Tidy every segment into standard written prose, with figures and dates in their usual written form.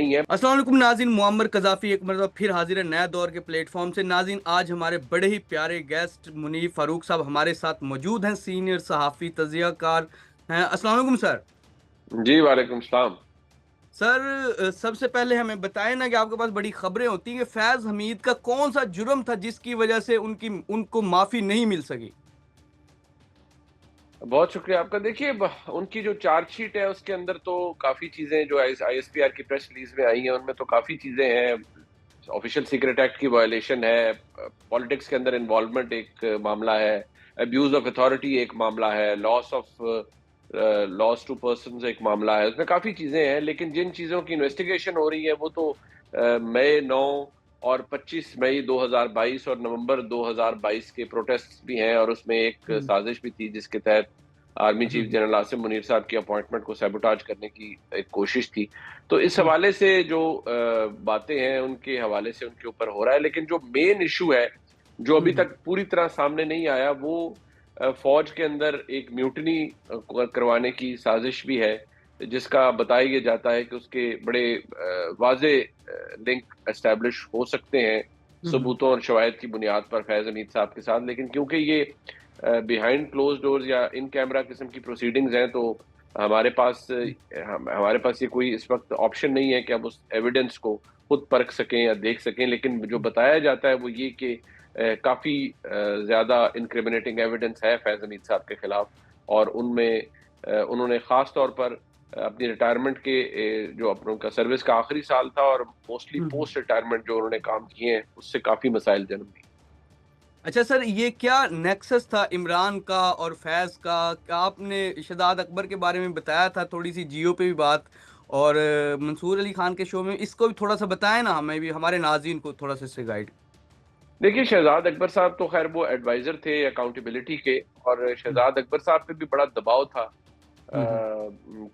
نہیں ہے۔ السلام علیکم ناظرین، معمر قذافی ایک مرتبہ پھر حاضر ہے نیا دور کے پلیٹ فارم سے۔ ناظرین، آج ہمارے بڑے ہی پیارے گیسٹ منیب فاروق صاحب ہمارے ساتھ موجود ہیں، سینئر صحافی تجزیہ کار ہیں۔ السلام علیکم سر۔ جی وعلیکم السلام۔ سر، سب سے پہلے ہمیں بتائیں نا کہ آپ کے پاس بڑی خبریں ہوتی ہیں کہ فیض حمید کا کون سا جرم تھا جس کی وجہ سے ان کو معافی نہیں مل سکی؟ بہت شکریہ آپ کا۔ دیکھیے ان کی جو چارج شیٹ ہے اس کے اندر تو کافی چیزیں جو آئی ایس پی آر کی پریس ریلیز میں آئی ہیں ان میں تو کافی چیزیں ہیں۔ آفیشیل سیکرٹ ایکٹ کی وائلیشن ہے، پالیٹکس کے اندر انوالومنٹ ایک معاملہ ہے، ابیوز آف اتھارٹی ایک معاملہ ہے، لاس ٹو پرسنز ایک معاملہ ہے، اس میں کافی چیزیں ہیں۔ لیکن جن چیزوں کی انویسٹیگیشن ہو رہی ہے وہ تو مئی 9 اور 25 مئی 2022 اور نومبر 2022 کے پروٹیسٹ بھی ہیں، اور اس میں ایک سازش بھی تھی جس کے تحت army chief general Asim Munir صاحب کی اپوائنٹمنٹ کو سیبوٹاج کرنے کی ایک کوشش تھی۔ تو اس حوالے سے جو باتیں ہیں ان کے حوالے سے ان کے اوپر ہو رہا ہے، لیکن جو مین ایشو ہے جو ابھی تک پوری طرح سامنے نہیں آیا وہ فوج کے اندر ایک میوٹنی کروانے کی سازش بھی ہے، جس کا بتایا یہ جاتا ہے کہ اس کے بڑے واضح لنک اسٹیبلش ہو سکتے ہیں ثبوتوں اور شواہد کی بنیاد پر فیض حمید صاحب کے ساتھ۔ لیکن کیونکہ یہ بیہائنڈ کلوز ڈورز یا ان کیمرہ قسم کی پروسیڈنگز ہیں تو ہمارے پاس یہ کوئی اس وقت آپشن نہیں ہے کہ اب اس ایویڈنس کو خود پرکھ سکیں یا دیکھ سکیں۔ لیکن جو بتایا جاتا ہے وہ یہ کہ کافی زیادہ انکریمنیٹنگ ایویڈنس ہے فیض حمید صاحب کے خلاف، اور ان میں انہوں نے خاص طور پر اپنی ریٹائرمنٹ کے جو اپنوں کا سروس کا آخری سال تھا اور موسٹلی پوسٹ ریٹائرمنٹ جو انہوں نے کام کیے ہیں اس سے کافی مسائل جنم دیے۔ اچھا سر، یہ کیا نیکسس تھا عمران کا اور فیض کا؟ آپ نے شہزاد اکبر کے بارے میں بتایا تھا، تھوڑی سی جیو پہ بھی بات، اور منصور علی خان کے شو میں، اس کو بھی تھوڑا سا بتائیں نا، ہمیں بھی، ہمارے ناظرین کو تھوڑا سا اس سے گائیڈ۔ دیکھیے شہزاد اکبر صاحب تو خیر وہ ایڈوائزر تھے اکاؤنٹیبلٹی کے، اور شہزاد اکبر صاحب پہ بھی بڑا دباؤ تھا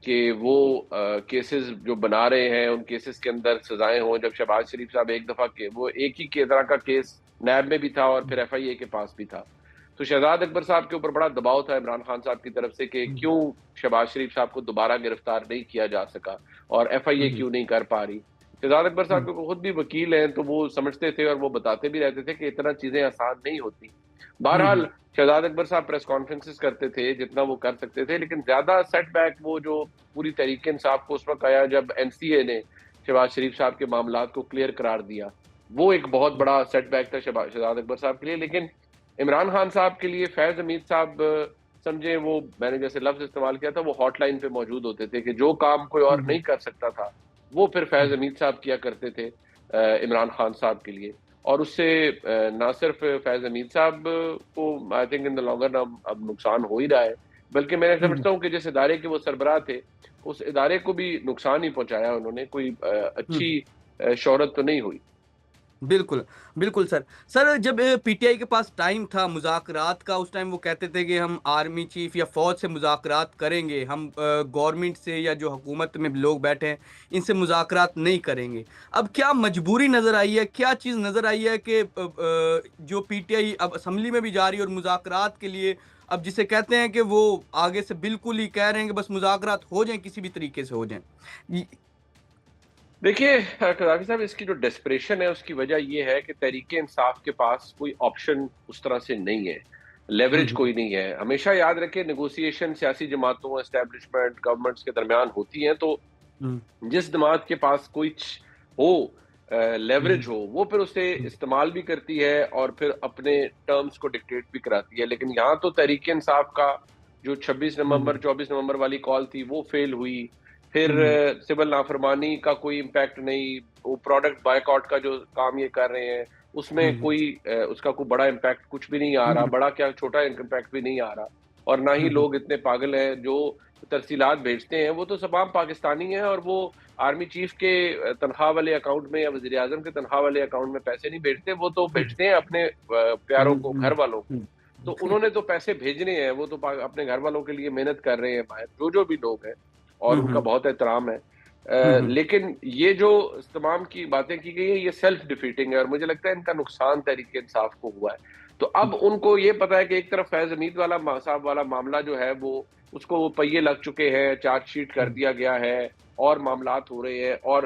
کہ وہ کیسز جو بنا رہے ہیں ان کیسز کے اندر سزائیں ہوں۔ جب شہباز شریف صاحب ایک دفعہ وہ ایک ہی طرح کا کیس نیب میں بھی تھا اور پھر ایف آئی اے کے پاس بھی تھا، تو شہزاد اکبر صاحب کے اوپر بڑا دباؤ تھا عمران خان صاحب کی طرف سے کہ کیوں شہباز شریف صاحب کو دوبارہ گرفتار نہیں کیا جا سکا اور ایف آئی اے کیوں نہیں کر پا رہی۔ شہزاد اکبر صاحب کو خود بھی وکیل ہیں تو وہ سمجھتے تھے اور وہ بتاتے بھی رہتے تھے کہ اتنا چیزیں آسان نہیں ہوتی۔ بہرحال شہزاد اکبر صاحب پریس کانفرنسز کرتے تھے جتنا وہ کر سکتے تھے، لیکن زیادہ سیٹ بیک وہ جو پوری تحریک انصاف کو اس وقت آیا جب این سی اے نے شہباز شریف صاحب کے معاملات کو کلیئر قرار دیا، وہ ایک بہت بڑا سیٹ بیک تھا شہزاد اکبر صاحب کے لیے۔ لیکن عمران خان صاحب کے لیے فیض حمید صاحب سمجھیں، وہ میں نے جیسے لفظ استعمال کیا تھا، وہ ہاٹ لائن پہ موجود ہوتے تھے کہ جو کام کوئی اور نہیں کر سکتا تھا وہ پھر فیض حمید صاحب کیا کرتے تھے عمران خان صاحب کے لیے۔ اور اس سے نہ صرف فیض حمید صاحب کو I think in the longer run اب نقصان ہو ہی رہا ہے، بلکہ میں سمجھتا ہوں کہ جس ادارے کے وہ سربراہ تھے اس ادارے کو بھی نقصان ہی پہنچایا انہوں نے، کوئی اچھی شہرت تو نہیں ہوئی۔ بالکل بالکل سر۔ سر، جب پی ٹی آئی کے پاس ٹائم تھا مذاکرات کا، اس ٹائم وہ کہتے تھے کہ ہم آرمی چیف یا فوج سے مذاکرات کریں گے، ہم گورنمنٹ سے یا جو حکومت میں لوگ بیٹھے ہیں ان سے مذاکرات نہیں کریں گے۔ اب کیا مجبوری نظر آئی ہے، کیا چیز نظر آئی ہے کہ جو پی ٹی آئی اب اسمبلی میں بھی جا رہی ہے اور مذاکرات کے لیے اب جسے کہتے ہیں کہ وہ آگے سے بالکل ہی کہہ رہے ہیں کہ بس مذاکرات ہو جائیں، کسی بھی طریقے سے ہو جائیں؟ دیکھیے قذافی صاحب، اس کی جو ڈیسپریشن ہے اس کی وجہ یہ ہے کہ تحریک انصاف کے پاس کوئی آپشن اس طرح سے نہیں ہے، لیوریج کوئی نہیں ہے۔ ہمیشہ یاد رکھیں نیگوسیشن سیاسی جماعتوں، اسٹیبلشمنٹ، گورنمنٹس کے درمیان ہوتی ہیں، تو جس جماعت کے پاس کوئی ہو لیوریج ہو وہ پھر اسے استعمال بھی کرتی ہے اور پھر اپنے ٹرمز کو ڈکٹیٹ بھی کراتی ہے۔ لیکن یہاں تو تحریک انصاف کا جو 26 نومبر 24 نومبر والی کال تھی وہ فیل ہوئی، پھر سول نافرمانی کا کوئی امپیکٹ نہیں، وہ پروڈکٹ بائیک آؤٹ کا جو کام یہ کر رہے ہیں اس میں کوئی اس کا کوئی بڑا امپیکٹ کچھ بھی نہیں آ رہا، بڑا کیا چھوٹا امپیکٹ بھی نہیں آ رہا، اور نہ ہی لوگ اتنے پاگل ہیں جو ترسیلات بھیجتے ہیں، وہ تو تمام پاکستانی ہیں اور وہ آرمی چیف کے تنخواہ والے اکاؤنٹ میں یا وزیر اعظم کے تنخواہ والے اکاؤنٹ میں پیسے نہیں بھیجتے، وہ تو بھیجتے ہیں اپنے پیاروں کو، گھر والوں کو۔ تو انہوں نے تو پیسے بھیجنے ہیں، وہ تو اپنے گھر والوں کے لیے محنت کر رہے ہیں باہر، جو بھی لوگ ہیں، اور ان کا بہت احترام ہے۔ لیکن یہ جو تمام کی باتیں کی گئی ہیں یہ سیلف ڈیفیٹنگ ہے، اور مجھے لگتا ہے ان کا نقصان تحریک انصاف کو ہوا ہے۔ تو اب ان کو یہ پتا ہے کہ ایک طرف فیض حمید صاحب والا معاملہ جو ہے وہ اس کو وہ پہیے لگ چکے ہیں، چارج شیٹ کر دیا گیا ہے اور معاملات ہو رہے ہیں، اور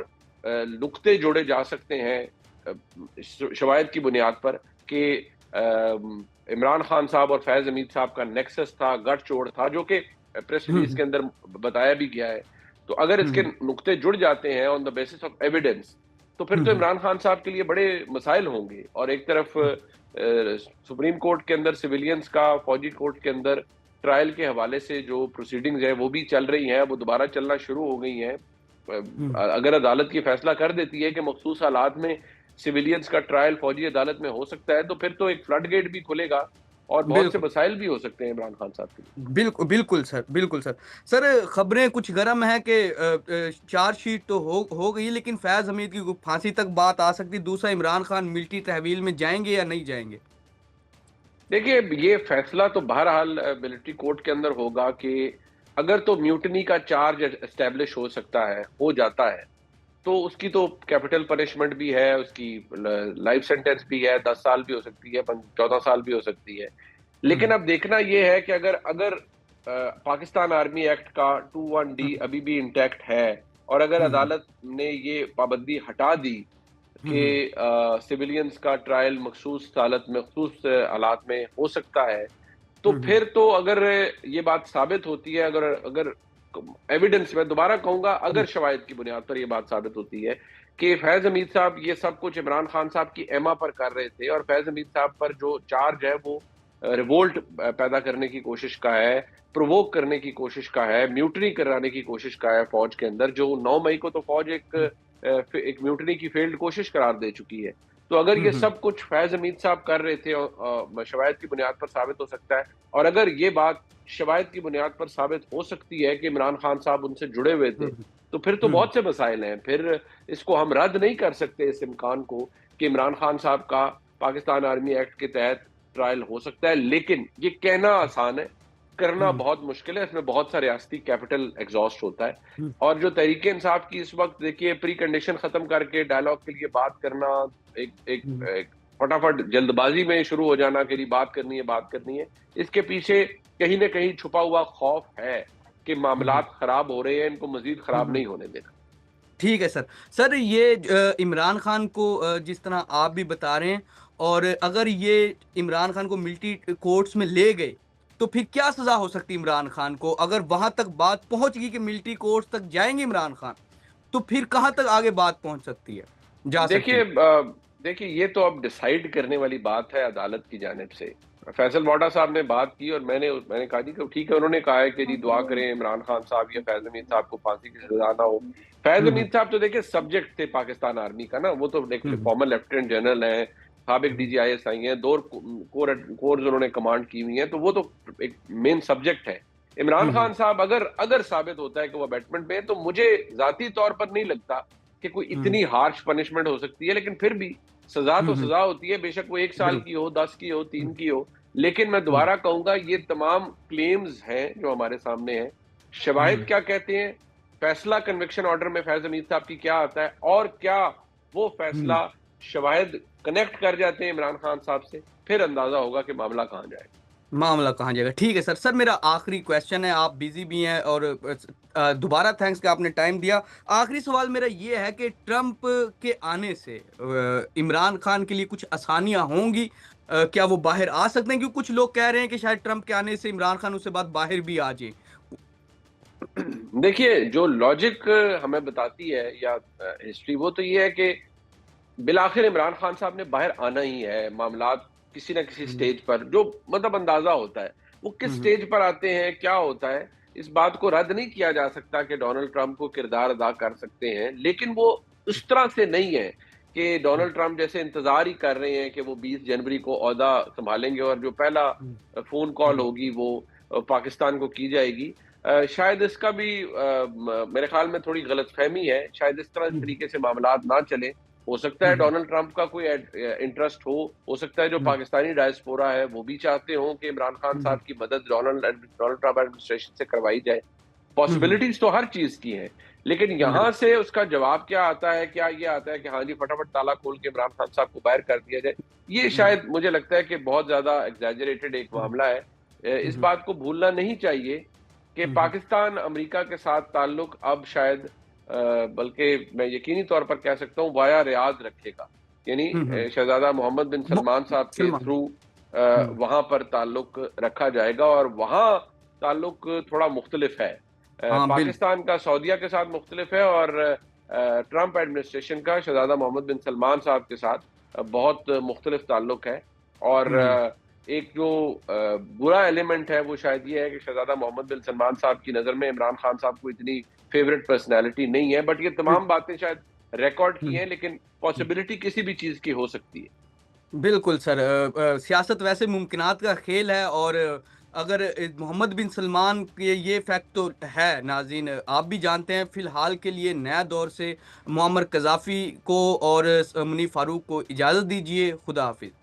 نقطے جوڑے جا سکتے ہیں شواہد کی بنیاد پر کہ عمران خان صاحب اور فیض حمید صاحب کا نیکسس تھا، گٹھ جوڑ تھا، جو کہ پریس ریلیز کے اندر بتایا بھی گیا ہے. تو اگر اس کے نقطے جڑ جاتے ہیں آن دا بیسس آف ایویڈنس، تو پھر تو عمران خان صاحب کے لیے بڑے مسائل ہوں گے. اور ایک طرف سپریم کورٹ کے اندر سویلینز کا، فوجی کورٹ کے اندر ٹرائل کے حوالے سے جو پروسیڈنگز ہیں وہ بھی چل رہی ہیں، وہ دوبارہ چلنا شروع ہو گئی ہیں. اگر عدالت یہ فیصلہ کر دیتی ہے کہ مخصوص حالات میں سویلینز کا ٹرائل فوجی عدالت میں ہو سکتا ہے، تو پھر تو ایک فلڈ گیٹ بھی کھلے گا اور بہت سے بالکل مسائل بھی ہو سکتے ہیں عمران خان صاحب کے لیے. بالکل بالکل سر، بالکل سر. سر خبریں کچھ گرم ہیں کہ چارج شیٹ تو ہو گئی، لیکن فیض حمید کی پھانسی تک بات آ سکتی. دوسرا عمران خان ملٹری تحویل میں جائیں گے یا نہیں جائیں گے؟ دیکھیے یہ فیصلہ تو بہرحال ملٹری کورٹ کے اندر ہوگا کہ اگر تو میوٹنی کا چارج اسٹیبلش ہو سکتا ہے، ہو جاتا ہے، تو اس کی تو کیپٹل پنشمنٹ بھی ہے، اس کی لائف سینٹینس بھی ہے، 10 سال بھی ہو سکتی ہے، 14 سال بھی ہو سکتی ہے. لیکن اب دیکھنا یہ ہے کہ اگر پاکستان آرمی ایکٹ کا 21D ابھی بھی انٹیکٹ ہے، اور اگر عدالت نے یہ پابندی ہٹا دی کہ سویلینز کا ٹرائل مخصوص حالات میں ہو سکتا ہے، تو پھر تو اگر یہ بات ثابت ہوتی ہے، اگر ایویڈنس، میں دوبارہ کہوں گا، اگر شواہد کی بنیاد پر یہ بات ثابت ہوتی ہے کہ فیض حمید صاحب یہ سب کچھ عمران خان صاحب کی ایما پر کر رہے تھے، اور فیض حمید صاحب پر جو چارج ہے وہ ریولٹ پیدا کرنے کی کوشش کا ہے، پرووک کرنے کی کوشش کا ہے، میوٹنی کرانے کی کوشش کا ہے فوج کے اندر، جو 9 مئی کو تو فوج ایک میوٹنی کی فیلڈ کوشش قرار دے چکی ہے. تو اگر یہ سب کچھ فیض حمید صاحب کر رہے تھے شواہد کی بنیاد پر ثابت ہو سکتا ہے، اور اگر یہ بات شواہد کی بنیاد پر ثابت ہو سکتی ہے کہ عمران خان صاحب ان سے جڑے ہوئے تھے، تو پھر تو بہت سے مسائل ہیں. پھر اس کو ہم رد نہیں کر سکتے، اس امکان کو کہ عمران خان صاحب کا پاکستان آرمی ایکٹ کے تحت ٹرائل ہو سکتا ہے. لیکن یہ کہنا آسان ہے، کرنا بہت مشکل ہے. اس میں بہت سا ریاستی کیپٹل ایگزاسٹ ہوتا ہے. اور جو تحریک انصاف کی اس وقت دیکھیے پری کنڈیشن ختم کر کے ڈائلاگ کے لیے بات کرنا، ایک فٹافٹ جلد بازی میں شروع ہو جانا کہ بات کرنی ہے، اس کے پیچھے کہیں نہ کہیں چھپا ہوا خوف ہے کہ معاملات خراب ہو رہے ہیں، ان کو مزید خراب نہیں ہونے دینا. ٹھیک ہے سر. سر یہ عمران خان کو جس طرح آپ بھی بتا رہے ہیں، اور اگر یہ عمران خان کو ملٹری کورٹس میں لے گئے تو پھر کیا سزا ہو سکتی عمران خان کو؟ اگر وہاں تک بات پہنچ گئی کہ ملٹری کورٹس تک جائیں گے عمران خان، تو پھر کہاں تک آگے بات پہنچ سکتی ہے، جا سکتی ہے؟ دیکھیے یہ تو اب ڈیسائیڈ کرنے والی بات ہے عدالت کی جانب سے. فیصل واڈا صاحب نے بات کی اور میں نے کہا جی کہ ٹھیک ہے، انہوں نے کہا ہے کہ جی دعا کریں عمران خان صاحب یا فیض حمید صاحب کو پھانسی کی سزا نہ ہو. فیض حمید صاحب تو دیکھیں سبجیکٹ تھے پاکستان آرمی کا نا، وہ تو ایک فارمر لیفٹیننٹ جنرل ہیں، سابق DGIS ہیں، 2 کورز انہوں نے کمانڈ کی ہوئی ہیں، تو وہ تو ایک مین سبجیکٹ ہے. عمران خان صاحب اگر ثابت ہوتا ہے کہ وہ بیٹمنٹ میں، تو مجھے ذاتی طور پر نہیں لگتا کہ کوئی اتنی ہارش پنشمنٹ ہو سکتی ہے. لیکن پھر بھی سزا تو سزا ہوتی ہے، بے شک وہ 1 سال کی ہو، 10 کی ہو، 3 کی ہو. لیکن میں دوبارہ کہوں گا یہ تمام کلیمز ہیں جو ہمارے سامنے ہیں. شواہد کیا کہتے ہیں، فیصلہ کنوکشن آرڈر میں فیض حمید صاحب کی کیا آتا ہے، اور کیا وہ فیصلہ شواہد کنیکٹ کر جاتے ہیں عمران خان صاحب سے، پھر اندازہ ہوگا کہ معاملہ کہاں جائے گا. معاملہ کہاں جائے گا. ٹھیک ہے سر. سر میرا آخری کویشچن ہے، آپ بزی بھی ہیں اور دوبارہ تھینکس کہ آپ نے ٹائم دیا. آخری سوال میرا یہ ہے کہ ٹرمپ کے آنے سے عمران خان کے لیے کچھ آسانیاں ہوں گی؟ کیا وہ باہر آ سکتے ہیں؟ کیونکہ کچھ لوگ کہہ رہے ہیں کہ شاید ٹرمپ کے آنے سے عمران خان اس سے بعد باہر بھی آ جائیں. دیکھیے جو لاجک ہمیں بتاتی ہے یا ہسٹری، وہ تو یہ ہے کہ بالآخر عمران خان صاحب نے باہر آنا ہی ہے. معاملات کسی نہ کسی سٹیج پر، جو مطلب اندازہ ہوتا ہے وہ کس سٹیج پر آتے ہیں، کیا ہوتا ہے، اس بات کو رد نہیں کیا جا سکتا کہ ڈونلڈ ٹرمپ کو کردار ادا کر سکتے ہیں. لیکن وہ اس طرح سے نہیں ہے کہ ڈونلڈ ٹرمپ جیسے انتظار ہی کر رہے ہیں کہ وہ 20 جنوری کو عہدہ سنبھالیں گے اور جو پہلا فون کال ہوگی وہ پاکستان کو کی جائے گی. شاید اس کا بھی میرے خیال میں تھوڑی غلط فہمی ہے. شاید اس طریقے سے معاملات نہ چلیں. ہو سکتا ہے ڈونلڈ ٹرمپ کا کوئی انٹرسٹ ہو سکتا ہے جو پاکستانی ڈائسپورا ہے وہ بھی چاہتے ہوں کہ عمران خان صاحب کی مدد ڈونلڈ ٹرمپ ایڈمنسٹریشن سے کروائی جائے. پاسبلٹیز تو ہر چیز کی ہیں. لیکن یہاں سے اس کا جواب کیا آتا ہے؟ کیا یہ آتا ہے کہ ہاں جی فٹافٹ تالا کھول کے عمران خان صاحب کو باہر کر دیا جائے؟ یہ شاید مجھے لگتا ہے کہ بہت زیادہ ایگزیجریٹڈ ایک معاملہ ہے. اس بات کو بھولنا نہیں چاہیے کہ پاکستان امریکہ کے ساتھ تعلق اب شاید بلکہ میں یقینی طور پر کہہ سکتا ہوں وایا ریاض رکھے گا، یعنی ہوں شہزادہ محمد بن سلمان صاحب کے سلمان تھرو ہوں وہاں پر تعلق رکھا جائے گا، اور وہاں تعلق تھوڑا مختلف ہے، ہاں پاکستان کا سعودیہ کے ساتھ مختلف ہے، اور ٹرمپ ایڈمنسٹریشن کا شہزادہ محمد بن سلمان صاحب کے ساتھ بہت مختلف تعلق ہے، اور ایک جو برا ایلیمنٹ ہے وہ شاید یہ ہے کہ شہزادہ محمد بن سلمان صاحب کی نظر میں عمران خان صاحب کو اتنی فیوریٹ پرسنالٹی نہیں ہے، بٹ یہ تمام باتیں شاید ریکارڈ کی ہیں، لیکن پاسبلٹی کسی بھی چیز کی ہو سکتی ہے۔ بالکل سر، سیاست ویسے ممکنات کا کھیل ہے، اور اگر محمد بن سلمان کے یہ فیکٹ تو ہے ناظرین، آپ بھی جانتے ہیں فی الحال کے لیے نیا دور سے معمر قذافی کو اور منیف فاروق کو اجازت دیجیے، خدا حافظ۔